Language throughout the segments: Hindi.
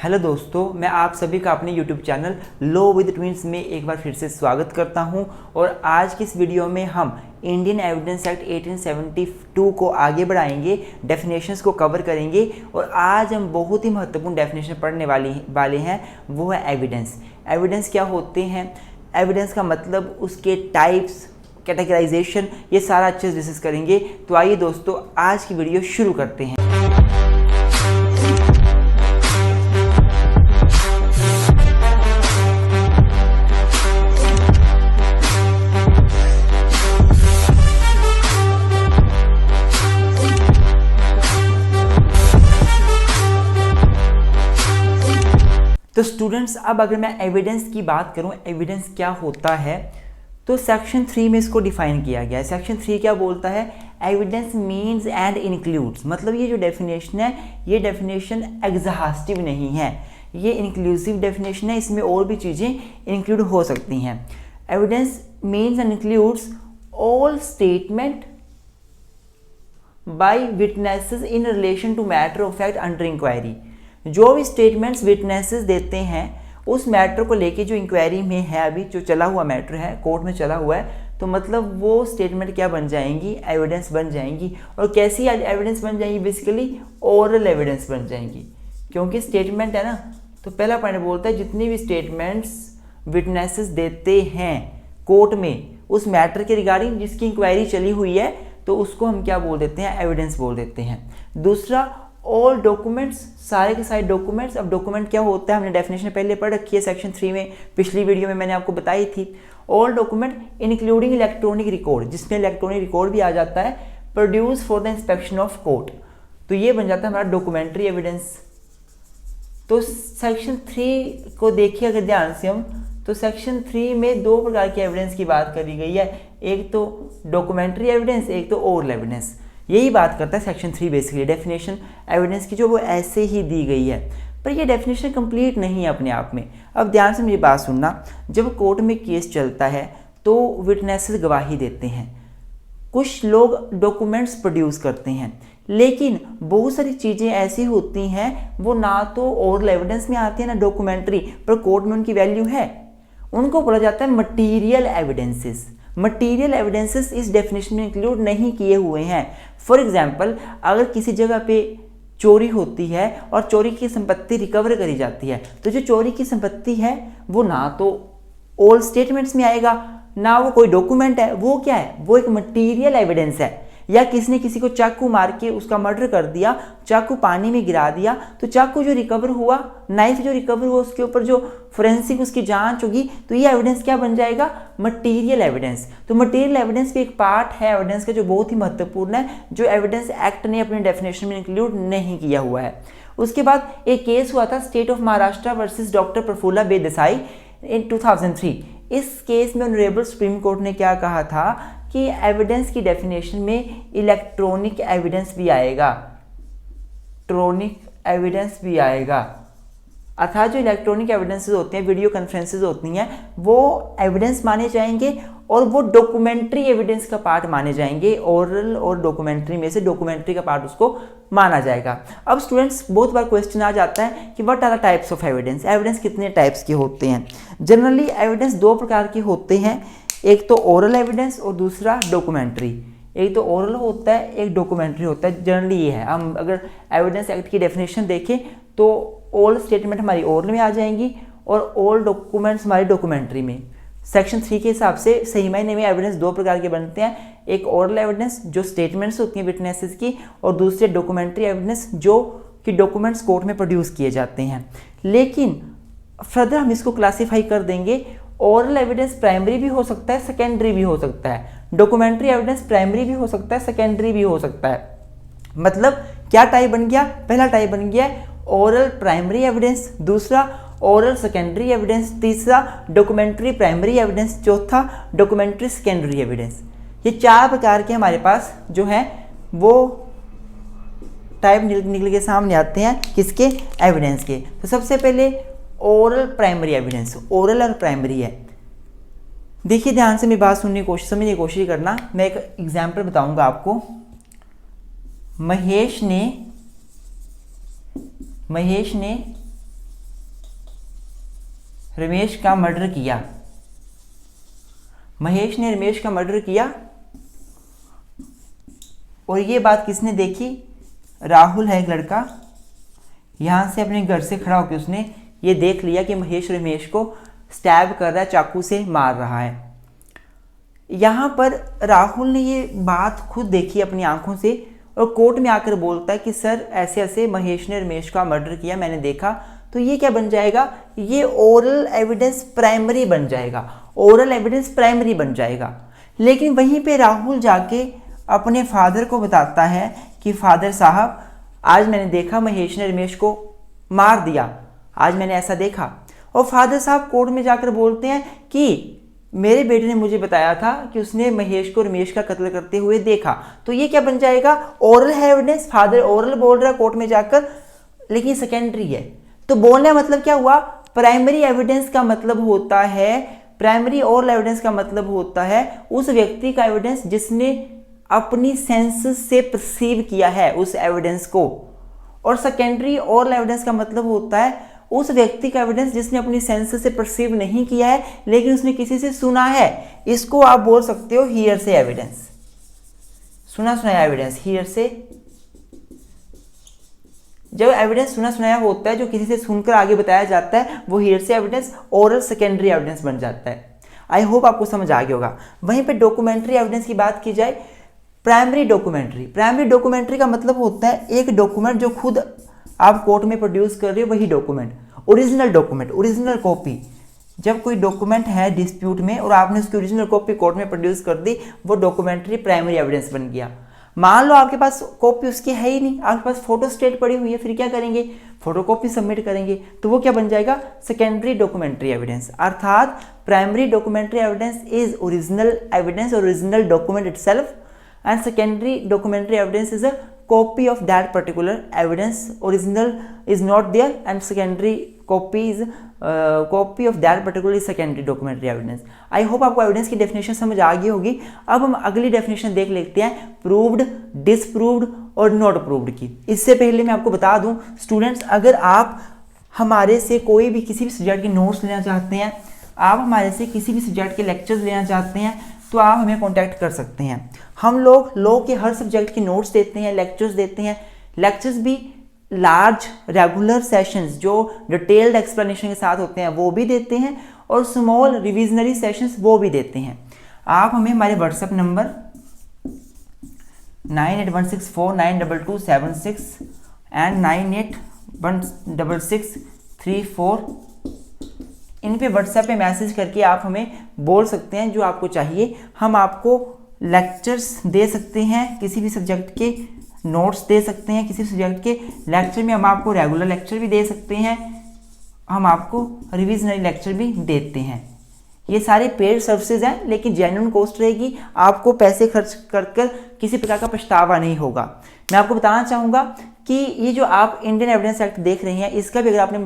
हेलो दोस्तों, मैं आप सभी का अपने YouTube channel low with twins में एक बार फिर से स्वागत करता हूं। और आज की इस वीडियो में हम इंडियन एविडेंस एक्ट 1872 को आगे बढ़ाएंगे, डेफिनेशंस को कवर करेंगे। और आज हम बहुत ही महत्वपूर्ण डेफिनेशन पढ़ने वाले हैं, वो है एविडेंस। एविडेंस क्या होते हैं, एविडेंस का मतलब, उसके टाइप्स, कैटेगराइजेशन, ये सारा अच्छे से डिस्कस करेंगे। तो आइए दोस्तों, आज की वीडियो शुरू करते हैं। तो स्टूडेंट्स, अब अगर मैं एविडेंस की बात करूं, एविडेंस क्या होता है, तो सेक्शन 3 में इसको डिफाइन किया गया है। सेक्शन 3 क्या बोलता है, एविडेंस मीन्स एंड इंक्लूड्स। मतलब ये जो डेफिनेशन है, ये डेफिनेशन एग्जॉस्टिव नहीं है, ये इंक्लूसिव डेफिनेशन है। इसमें और भी चीज़ें इंक्लूड हो सकती हैं। Evidence means and includes all statement by witnesses in relation to matter of fact under inquiry. जो भी स्टेटमेंट्स विटनेसेस देते हैं उस मैटर को लेके जो इंक्वायरी में है, अभी जो चला हुआ मैटर है, कोर्ट में चला हुआ है, तो मतलब वो स्टेटमेंट क्या बन जाएंगी, एविडेंस बन जाएंगी। और कैसी एविडेंस बन जाएंगी, बेसिकली ओरल एविडेंस बन जाएंगी, क्योंकि स्टेटमेंट है ना। तो पहला पॉइंट बोलता है जितनी भी स्टेटमेंट्स विटनेसेस देते हैं कोर्ट में उस मैटर के रिगार्डिंग जिसकी इंक्वायरी चली हुई है, तो उसको हम क्या बोल देते हैं, एविडेंस बोल देते हैं। दूसरा, ऑल डॉक्यूमेंट्स, सारे के सारे डॉक्यूमेंट्स। अब डॉक्यूमेंट क्या होता है, हमने डेफिनेशन पहले पढ़ रखी है सेक्शन 3 में, पिछली वीडियो में मैंने आपको बताई थी। All document including electronic record, जिसमें इलेक्ट्रॉनिक रिकॉर्ड भी आ जाता है, produce for the inspection of court. तो ये बन जाता है हमारा डॉक्यूमेंट्री एविडेंस। तो सेक्शन 3 को देखिए अगर ध्यान से हम, तो सेक्शन 3 में दो प्रकार की एविडेंस की बात करी गई है, एक तो डॉक्यूमेंट्री एविडेंस, एक तो ओरल एविडेंस। यही बात करता है सेक्शन 3 बेसिकली, डेफिनेशन एविडेंस की जो वो ऐसे ही दी गई है। पर ये डेफिनेशन कंप्लीट नहीं है अपने आप में। अब ध्यान से मेरी बात सुनना, जब कोर्ट में केस चलता है तो विटनेसेस गवाही देते हैं, कुछ लोग डॉक्यूमेंट्स प्रोड्यूस करते हैं, लेकिन बहुत सारी चीज़ें ऐसी होती हैं वो ना तो ओरल एविडेंस में आती है ना डॉक्यूमेंट्री, पर कोर्ट में उनकी वैल्यू है। उनको बोला जाता है मटीरियल एविडेंसेस। मटीरियल एविडेंसेस इस डेफिनेशन में इंक्लूड नहीं किए हुए हैं। फॉर एग्जाम्पल, अगर किसी जगह पे चोरी होती है और चोरी की संपत्ति रिकवर करी जाती है, तो जो चोरी की संपत्ति है वो ना तो ऑल स्टेटमेंट्स में आएगा, ना वो कोई डॉक्यूमेंट है, वो क्या है, वो एक मटीरियल एविडेंस है। या किसी ने किसी को चाकू मार के उसका मर्डर कर दिया, चाकू पानी में गिरा दिया, तो चाकू जो रिकवर हुआ, नाइफ जो रिकवर हुआ, उसके ऊपर जो फोरेंसिक उसकी जांच होगी, तो ये एविडेंस क्या बन जाएगा, मटीरियल एविडेंस। तो मटीरियल एविडेंस भी एक पार्ट है एविडेंस का जो बहुत ही महत्वपूर्ण है, जो एविडेंस एक्ट ने अपने डेफिनेशन में इंक्लूड नहीं किया हुआ है। उसके बाद एक केस हुआ था state of Maharashtra versus doctor Prafulla Bedesai in 2003। इस केस में ऑनरेबल सुप्रीम कोर्ट ने क्या कहा था कि एविडेंस की डेफिनेशन में इलेक्ट्रॉनिक एविडेंस भी आएगा, इलेक्ट्रॉनिक एविडेंस भी आएगा। अर्थात जो इलेक्ट्रॉनिक एविडेंसेस होते हैं, वीडियो कॉन्फ्रेंसेस होती हैं, वो एविडेंस माने जाएंगे और वो डॉक्यूमेंट्री एविडेंस का पार्ट माने जाएंगे। ओरल और डॉक्यूमेंट्री में से डॉक्यूमेंट्री का पार्ट उसको माना जाएगा। अब स्टूडेंट्स, बहुत बार क्वेश्चन आ जाता है कि what are the types of evidence, evidence कितने टाइप्स के होते हैं। जनरली एविडेंस दो प्रकार के होते हैं, एक तो ओरल एविडेंस और दूसरा डॉक्यूमेंट्री। एक तो ओरल होता है, एक डॉक्यूमेंट्री होता है। जनरली ये है, हम अगर एविडेंस एक्ट की डेफिनेशन देखें तो ऑल स्टेटमेंट हमारी ओरल में आ जाएंगी और ऑल डॉक्यूमेंट्स हमारी डॉक्यूमेंट्री में। सेक्शन 3 के हिसाब से सही मायने में एविडेंस दो प्रकार के बनते हैं, एक ओरल एविडेंस जो स्टेटमेंट्स होती हैं विटनेसेस की, और दूसरे डॉक्यूमेंट्री एविडेंस जो कि डॉक्यूमेंट्स कोर्ट में प्रोड्यूस किए जाते हैं। लेकिन फर्दर हम इसको क्लासीफाई कर देंगे, ओरल एविडेंस प्राइमरी भी हो सकता है, सेकेंडरी भी हो सकता है। डॉक्यूमेंट्री एविडेंस प्राइमरी भी हो सकता है, सेकेंडरी भी हो सकता है। मतलब क्या टाइप बन गया, पहला टाइप बन गया ओरल प्राइमरी एविडेंस, दूसरा ओरल सेकेंडरी एविडेंस, तीसरा डॉक्यूमेंट्री प्राइमरी एविडेंस, चौथा डॉक्यूमेंट्री सेकेंडरी एविडेंस। ये चार प्रकार के हमारे पास जो हैं वो टाइप निकल के सामने आते हैं, किसके, एविडेंस के। तो सबसे पहले ओरल प्राइमरी एविडेंस, ओरल और प्राइमरी है। देखिए ध्यान से मेरी बात समझने की कोशिश करना। मैं एक एग्जाम्पल बताऊंगा आपको। महेश ने रमेश का मर्डर किया। महेश ने रमेश का मर्डर किया। और ये बात किसने देखी? राहुल है एक लड़का, यहाँ से अपने घर से खड़ा होकर उसने ये देख लिया कि महेश रमेश को स्टैब कर रहा है, चाकू से मार रहा है। यहाँ पर राहुल ने ये बात खुद देखी अपनी आंखों से और कोर्ट में आकर बोलता है कि सर ऐसे ऐसे महेश ने रमेश का मर्डर किया, मैंने देखा। तो ये क्या बन जाएगा? ये ओरल एविडेंस प्राइमरी बन जाएगा, ओरल एविडेंस प्राइमरी बन जाएगा। लेकिन वहीं पे राहुल जाके अपने फादर को बताता है कि फादर साहब आज मैंने देखा महेश ने रमेश को मार दिया, आज मैंने ऐसा देखा। और फादर साहब कोर्ट में जाकर बोलते हैं कि मेरे बेटे ने मुझे बताया था कि उसने महेश को रमेश का कत्ल करते हुए देखा। तो ये क्या बन जाएगा? Oral evidence. फादर ओरल बोल रहा है कोर्ट में जाकर, लेकिन सेकेंडरी है। तो बोलने का मतलब क्या हुआ? प्राइमरी एविडेंस का मतलब होता है, प्राइमरी ओरल एविडेंस का मतलब होता है उस व्यक्ति का एविडेंस जिसने अपनी सेंसेस से परसीव किया है उस एविडेंस को। और सेकेंडरी ओरल एविडेंस का मतलब होता है उस व्यक्ति का एविडेंस जिसने अपनी सेंसेस से परसीव नहीं किया है लेकिन उसने किसी से सुना है। इसको आप बोल सकते हो हियर से एविडेंस, सुना सुनाया एविडेंस। हियर से जब एविडेंस सुना सुनाया होता है, जो किसी से सुनकर आगे बताया जाता है, वो हियर से एविडेंस ओरल सेकेंडरी एविडेंस बन जाता है। आई होप आपको समझ आ गया होगा। वहीं पे डॉक्यूमेंट्री एविडेंस की बात की जाए, प्राइमरी डॉक्यूमेंट्री। प्राइमरी डॉक्यूमेंट्री का मतलब होता है एक डॉक्यूमेंट जो खुद आप कोर्ट में प्रोड्यूस कर रहे हो, वही document, original document, original copy. जब कोई डॉक्यूमेंट है डिस्प्यूट में और आपने उसकी ओरिजिनल कॉपी कोर्ट में प्रोड्यूस कर दी, वो डॉक्यूमेंट्री प्राइमरी एविडेंस बन गया। मान लो आपके पास कॉपी उसकी है ही नहीं, आपके पास फोटो स्टेट पड़ी हुई है, फिर क्या करेंगे? फोटोकॉपी सबमिट करेंगे, तो वो क्या बन जाएगा? Secondary documentary evidence. अर्थात primary documentary evidence is original evidence, original document itself, and secondary documentary evidence is a copy of that particular evidence. Original is not there and secondary copy is copy of that particular secondary documentary evidence. I hope आपको evidence की definition समझ आ गई होगी। अब हम अगली definition देख लेते हैं proved, disproved और not proved की। इससे पहले मैं आपको बता दूं स्टूडेंट्स, अगर आप हमारे से कोई भी किसी भी सब्जेक्ट के नोट्स लेना चाहते हैं, आप हमारे से किसी भी सब्जेक्ट के लेक्चर्स लेना चाहते हैं, तो आप हमें कांटेक्ट कर सकते हैं। हम लोग लॉ के हर सब्जेक्ट के नोट्स देते हैं, लेक्चर्स देते हैं। लेक्चर्स भी लार्ज रेगुलर सेशंस जो डिटेल्ड एक्सप्लेनेशन के साथ होते हैं वो भी देते हैं, और स्मॉल रिविजनरी सेशंस वो भी देते हैं। आप हमें हमारे व्हाट्सएप नंबर 9816492276 एंड 981663 इन पे व्हाट्सएप पे मैसेज करके आप हमें बोल सकते हैं जो आपको चाहिए। हम आपको लेक्चर्स दे सकते हैं, किसी भी सब्जेक्ट के नोट्स दे सकते हैं, किसी सब्जेक्ट के लेक्चर में हम आपको रेगुलर लेक्चर भी दे सकते हैं, हम आपको रिविजनरी लेक्चर भी देते हैं। ये सारे पेड सर्विसेज हैं, लेकिन जेन्युइन कॉस्ट रहेगी, आपको पैसे खर्च कर किसी प्रकार का पछतावा नहीं होगा। मैं आपको बताना चाहूँगा कि ये जो आप इंडियन एविडेंस एक्ट देख रहे हैं, इसका भी अगर आपने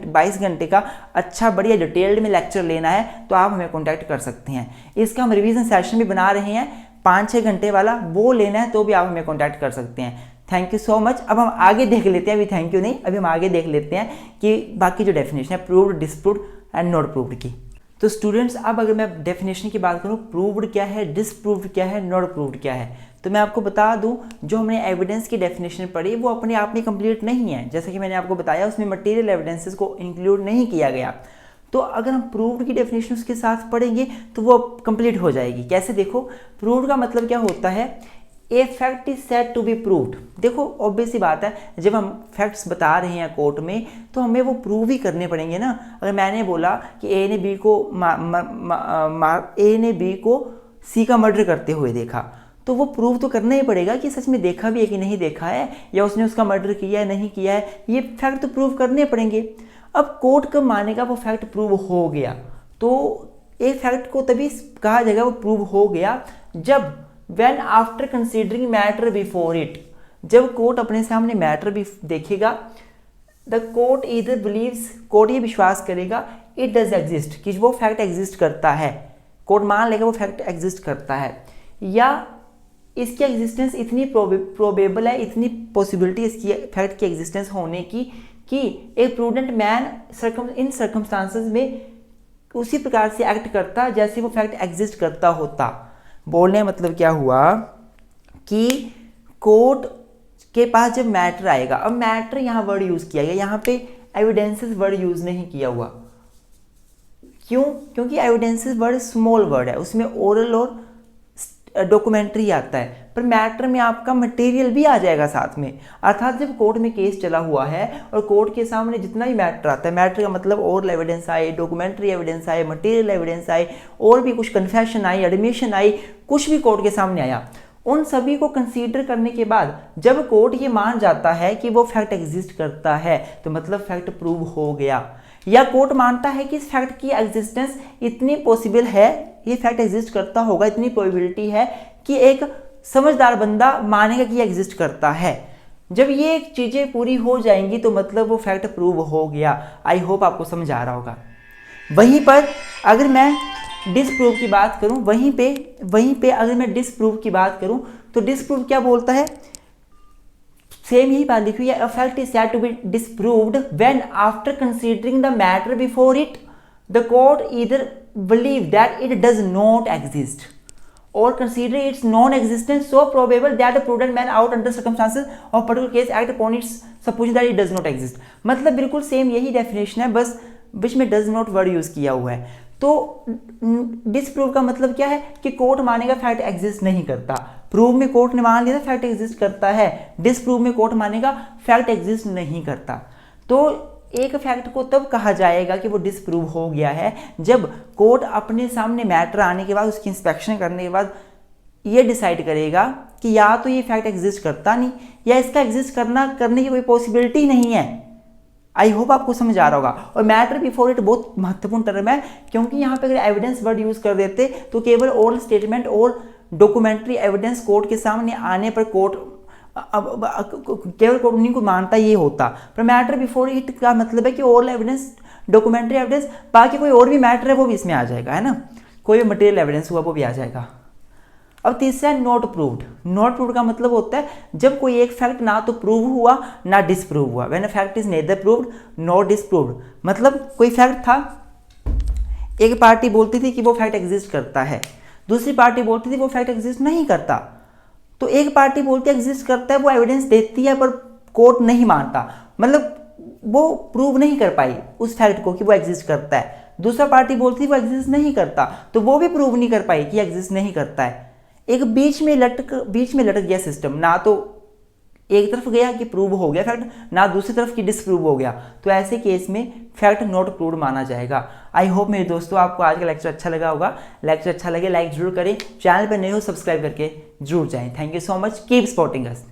22 घंटे का अच्छा बढ़िया डिटेल्ड में लेक्चर लेना है तो आप हमें कॉन्टैक्ट कर सकते हैं। इसका हम रिवीजन सेशन भी बना रहे हैं 5-6 घंटे वाला, वो लेना है तो भी आप हमें कॉन्टैक्ट कर सकते हैं। Thank you so much. अब हम आगे देख लेते हैं, अभी थैंक यू नहीं, अभी हम आगे देख लेते हैं कि बाकी जो डेफिनेशन है proved, disproved and not proved की। तो स्टूडेंट्स, अब अगर मैं डेफिनेशन की बात करूँ, प्रूव्ड क्या है, डिस्प्रूव्ड क्या है, नॉट प्रूव्ड क्या है, तो मैं आपको बता दूं जो हमने एविडेंस की डेफिनेशन पढ़ी वो अपने आप में कंप्लीट नहीं है। जैसे कि मैंने आपको बताया उसमें मटेरियल एविडेंसेस को इंक्लूड नहीं किया गया। तो अगर हम प्रूव्ड की डेफिनेशन उसके साथ पढ़ेंगे तो वो कंप्लीट हो जाएगी। कैसे? देखो, प्रूव्ड का मतलब क्या होता है? A fact is said to be proved. देखो ऑब्वियस सी बात है, जब हम फैक्ट्स बता रहे हैं कोर्ट में तो हमें वो प्रूव ही करने पड़ेंगे ना। अगर मैंने बोला कि ए ने बी को सी का मर्डर करते हुए देखा, तो वो प्रूव तो करना ही पड़ेगा कि सच में देखा भी है कि नहीं देखा है, या उसने उसका मर्डर किया है नहीं किया है, ये फैक्ट तो प्रूव करने पड़ेंगे। अब कोर्ट कब मानेगा वो फैक्ट प्रूव हो गया? तो एक फैक्ट को तभी कहा जाएगा वो प्रूव हो गया जब when after considering matter before it, जब कोर्ट अपने सामने मैटर भी देखेगा, the court either believes, court ये विश्वास करेगा इट डज एग्जिस्ट, कि वो फैक्ट एग्जिस्ट करता है, कोर्ट मान लेगा वो फैक्ट एग्जिस्ट करता है, या इसकी एग्जिस्टेंस इतनी प्रोबेबल है, इतनी पॉसिबिलिटी इसकी फैक्ट की एग्जिस्टेंस होने की कि एक प्रूडेंट मैन इन सर्कमस्टांसेस में उसी प्रकार से एक्ट करता जैसे वो फैक्ट एग्जिस्ट करता होता। बोलने का मतलब क्या हुआ कि कोर्ट के पास जब मैटर आएगा, अब मैटर यहाँ वर्ड यूज़ किया गया, यहाँ पे एविडेंसेस वर्ड यूज़ नहीं किया हुआ। क्यों? क्योंकि एविडेंसेस वर्ड स्मॉल वर्ड है, उसमें ओरल और डॉक्यूमेंट्री आता है, पर मैटर में आपका मटेरियल भी आ जाएगा साथ में। अर्थात जब कोर्ट में केस चला हुआ है और कोर्ट के सामने जितना भी मैटर आता है, मैटर का मतलब ओरल एविडेंस आए, डॉक्यूमेंट्री एविडेंस आए, मटेरियल एविडेंस आए, और भी कुछ कन्फेशन आई, एडमिशन आई, कुछ भी कोर्ट के सामने आया, उन सभी को कंसीडर करने के बाद जब कोर्ट ये मान जाता है कि वो फैक्ट एग्जिस्ट करता है, तो मतलब फैक्ट प्रूव हो गया। या कोर्ट मानता है कि इस फैक्ट की एग्जिस्टेंस इतनी पॉसिबल है, ये फैक्ट एग्जिस्ट करता होगा, इतनी प्रोबेबिलिटी है कि एक समझदार बंदा मानेगा कि ये एग्जिस्ट करता है। जब ये चीज़ें पूरी हो जाएंगी तो मतलब वो फैक्ट प्रूव हो गया। आई होप आपको समझ आ रहा होगा। वहीं पर अगर मैं डिसप्रूव की बात करूं, वहीं पे अगर मैं डिसप्रूव की बात करूं तो डिसप्रूव क्या बोलता है, सेम यही बात लिखी हुई है। A fact is said to be disproved when after considering the matter before it the court either believe that it does not exist or consider its non-existence so probable that a prudent man out under circumstances of particular case act upon its supposition that it does not exist। मतलब बिल्कुल सेम यही डेफिनेशन है, बस बीच में डज नॉट वर्ड यूज किया हुआ है। तो डिसप्रूव का मतलब क्या है कि कोर्ट मानेगा फैक्ट एग्जिस्ट नहीं करता। प्रूव में कोर्ट ने मान लिया फैक्ट एग्जिस्ट करता है, डिसप्रूव में कोर्ट मानेगा फैक्ट एग्जिस्ट नहीं करता। तो एक फैक्ट को तब कहा जाएगा कि वो डिसप्रूव हो गया है जब कोर्ट अपने सामने मैटर आने के बाद, उसकी इंस्पेक्शन करने के बाद ये डिसाइड करेगा कि या तो ये फैक्ट एग्जिस्ट करता नहीं, या इसका एग्जिस्ट करने की कोई पॉसिबिलिटी नहीं है। आई होप आपको समझ आ रहा होगा। और मैटर बिफोर इट बहुत महत्वपूर्ण टर्म है, क्योंकि यहाँ पे अगर एविडेंस वर्ड यूज कर देते तो केवल ओरल स्टेटमेंट और डॉक्यूमेंट्री एविडेंस कोर्ट के सामने आने पर कोर्ट केवल कोर्ट उन्हीं को मानता ये होता। पर मैटर बिफोर इट का मतलब है कि ओरल एविडेंस, डॉक्यूमेंट्री एविडेंस, बाकी कोई और भी मैटर है वो भी इसमें आ जाएगा, है ना, कोई भी मटेरियल एविडेंस हुआ वो भी आ जाएगा। अब तीसरा है नॉट प्रूव्ड। नॉट प्रूव्ड का मतलब होता है जब कोई एक फैक्ट ना तो प्रूव हुआ ना डिसप्रूव हुआ। When a fact is nether proved not disproved, मतलब कोई फैक्ट था, एक पार्टी बोलती थी कि वो फैक्ट एग्जिस्ट करता है, दूसरी पार्टी बोलती थी वो फैक्ट एग्जिस्ट नहीं करता। तो एक पार्टी बोलती है एग्जिस्ट करता है, वो एविडेंस देती है पर कोर्ट नहीं मानता, मतलब वो प्रूव नहीं कर पाई उस फैक्ट को कि वो एग्जिस्ट करता है। दूसरा पार्टी बोलती है वो एग्जिस्ट नहीं करता, तो वो भी प्रूव नहीं कर पाई कि एग्जिस्ट नहीं करता है। एक बीच में लटक गया सिस्टम, ना तो एक तरफ गया कि प्रूव हो गया फैक्ट, ना दूसरी तरफ की डिसप्रूव हो गया। तो ऐसे केस में फैक्ट नॉट प्रूव्ड माना जाएगा। आई होप मेरे दोस्तों आपको आज का लेक्चर अच्छा लगा होगा। लेक्चर अच्छा लगे लाइक जरूर करें, चैनल पर नए हो सब्सक्राइब करके जरूर जाएं। Thank you so much, keep supporting us.